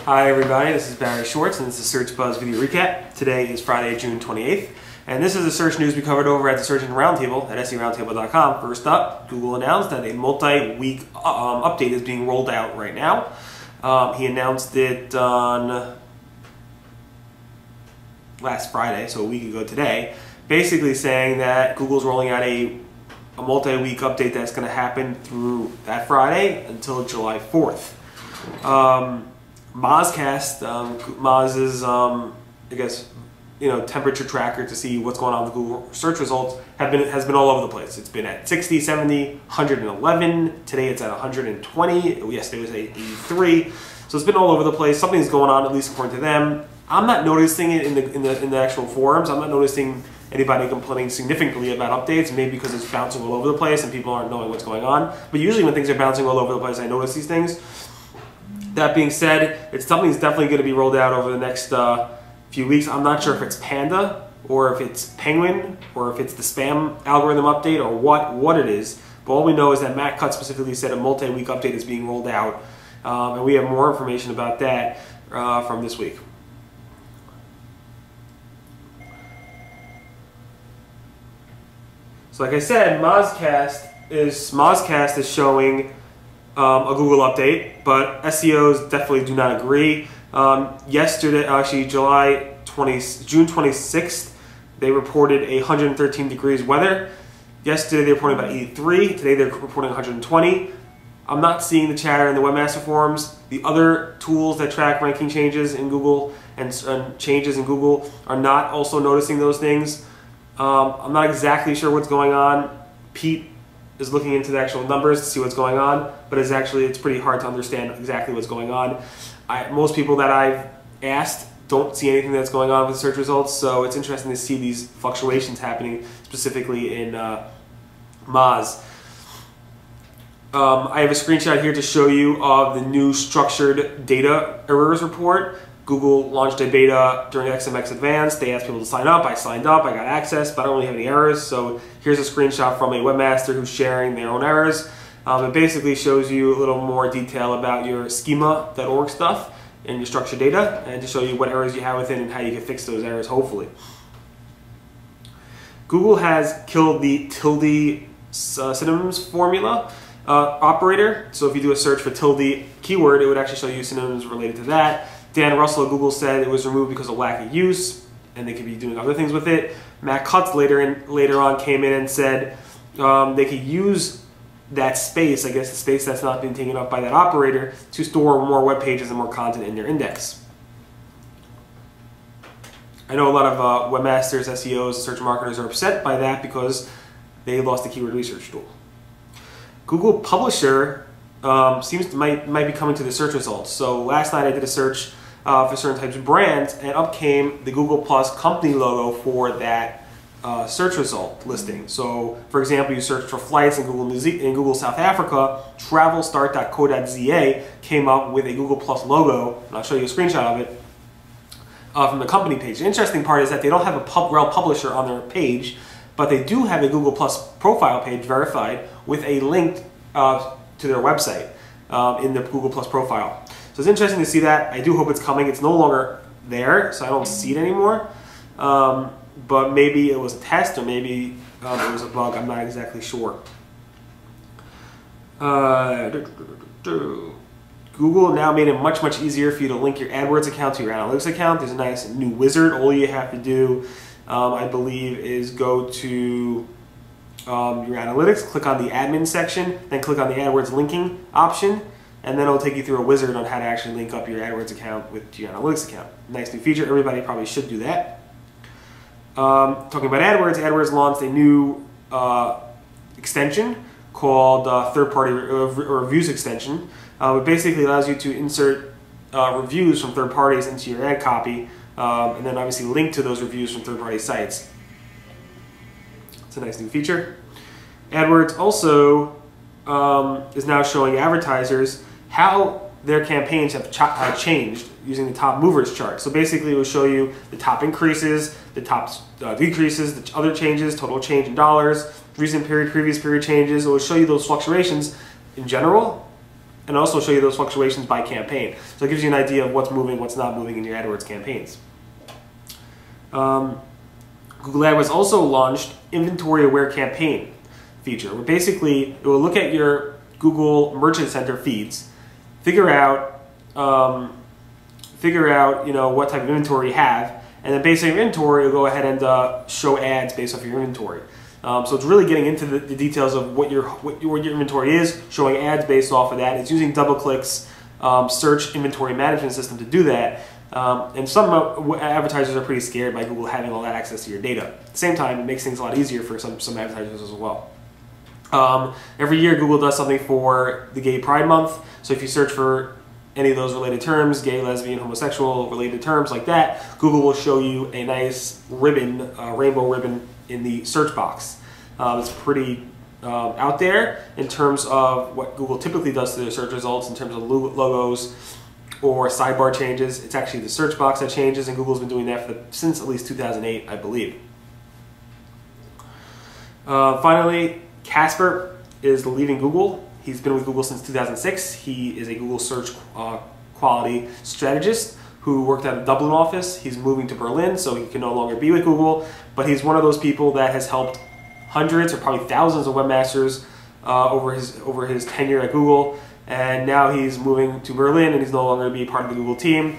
Hi everybody, this is Barry Schwartz and this is Search Buzz Video Recap. Today is Friday, June 28th, and this is the search news we covered over at the Search Engine Roundtable at seroundtable.com. First up, Google announced that a multi-week update is being rolled out right now. He announced it on last Friday, so a week ago today, basically saying that Google's rolling out a multi-week update that's going to happen through that Friday until July 4th. Mozcast, Moz is, I guess, temperature tracker to see what's going on with Google search results has been all over the place. It's been at 60, 70, 111. Today it's at 120. Yesterday was at 83. So it's been all over the place. Something's going on, at least according to them. I'm not noticing it in the actual forums. I'm not noticing anybody complaining significantly about updates, maybe because it's bouncing all over the place and people aren't knowing what's going on. But usually when things are bouncing all over the place, I notice these things. That being said, something's definitely going to be rolled out over the next few weeks. I'm not sure if it's Panda or if it's Penguin or if it's the spam algorithm update or what it is. But all we know is that Matt Cutts specifically said a multi-week update is being rolled out. And we have more information about that from this week. So like I said, Mozcast is showing a Google update, but SEOs definitely do not agree. Yesterday, actually June 26th, they reported 113 degrees weather. Yesterday they reported about 83. Today they're reporting 120. I'm not seeing the chatter in the webmaster forums. The other tools that track ranking changes in Google and changes in Google are not also noticing those things. I'm not exactly sure what's going on. Pete is looking into the actual numbers to see what's going on, but it's pretty hard to understand exactly what's going on. Most people that I've asked don't see anything that's going on with the search results, so it's interesting to see these fluctuations happening specifically in Moz. I have a screenshot here to show you of the new structured data errors report. Google launched a beta during XMX Advanced. They asked people to sign up. I signed up. I got access, but I don't really have any errors. So here's a screenshot from a webmaster who's sharing their own errors. It basically shows you a little more detail about your schema.org stuff and your structured data, and to show you what errors you have within and how you can fix those errors, hopefully. Google has killed the Tilde synonyms formula operator. So if you do a search for Tilde keyword, it would actually show you synonyms related to that. Dan Russell at Google said it was removed because of lack of use, and they could be doing other things with it. Matt Cutts later on came in and said they could use that space, I guess the space that's not been taken up by that operator, to store more web pages and more content in their index. I know a lot of webmasters, SEOs, search marketers are upset by that because they lost the keyword research tool. Google Publisher might be coming to the search results. So last night I did a search for certain types of brands, and up came the Google Plus company logo for that search result listing. So, for example, you search for flights in Google South Africa, travelstart.co.za came up with a Google Plus logo, and I'll show you a screenshot of it from the company page. The interesting part is that they don't have a rel publisher on their page, but they do have a Google Plus profile page verified with a link to their website in the Google Plus profile. So it's interesting to see that. I do hope it's coming. It's no longer there, so I don't see it anymore. But maybe it was a test, or maybe it was a bug. I'm not exactly sure. Google now made it much easier for you to link your AdWords account to your analytics account. There's a nice new wizard. All you have to do, I believe, is go to your analytics, click on the admin section, then click on the AdWords linking option, and then it'll take you through a wizard on how to actually link up your AdWords account with your analytics account. Nice new feature. Everybody probably should do that. Talking about AdWords, AdWords launched a new extension called third-party reviews extension. It basically allows you to insert reviews from third parties into your ad copy, and then obviously link to those reviews from third-party sites. It's a nice new feature. AdWords also is now showing advertisers how their campaigns have changed using the top movers chart. So basically it will show you the top increases, the top decreases, the other changes, total change in dollars, recent period, previous period changes. It will show you those fluctuations in general. and also show you those fluctuations by campaign. So it gives you an idea of what's moving, what's not moving in your AdWords campaigns. Google AdWords also launched Inventory Aware Campaign feature, where basically it will look at your Google Merchant Center feeds, figure out what type of inventory you have, and then based on your inventory, you'll go ahead and show ads based off your inventory. So it's really getting into the details of what your inventory is, showing ads based off of that. It's using DoubleClick's search inventory management system to do that. And some advertisers are pretty scared by Google having all that access to your data. At the same time, it makes things a lot easier for some advertisers as well. Every year, Google does something for the Gay Pride Month. So if you search for any of those related terms, gay, lesbian, homosexual related terms like that, Google will show you a nice ribbon, rainbow ribbon in the search box. It's pretty out there in terms of what Google typically does to their search results in terms of logos or sidebar changes. It's actually the search box that changes, and Google's been doing that since at least 2008, I believe. Finally, Casper is leaving Google. He's been with Google since 2006. He is a Google search quality strategist who worked at a Dublin office. He's moving to Berlin, so he can no longer be with Google, but he's one of those people that has helped hundreds or probably thousands of webmasters over his tenure at Google, and now he's moving to Berlin and he's no longer going to be part of the Google team.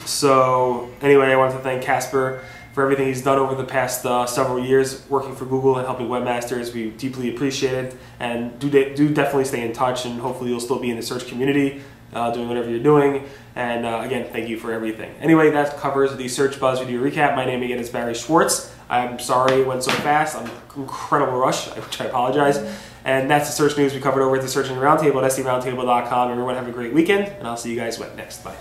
So anyway, I wanted to thank Casper for everything he's done over the past several years working for Google and helping webmasters. We deeply appreciate it, and do definitely stay in touch, and hopefully you'll still be in the search community doing whatever you're doing. And again, thank you for everything. Anyway, that covers the Search Buzz video recap. My name again is Barry Schwartz. I'm sorry it went so fast. I'm in an incredible rush, which I apologize. And that's the search news we covered over at the Searching Roundtable at seroundtable.com. Everyone have a great weekend, and I'll see you guys next. Bye.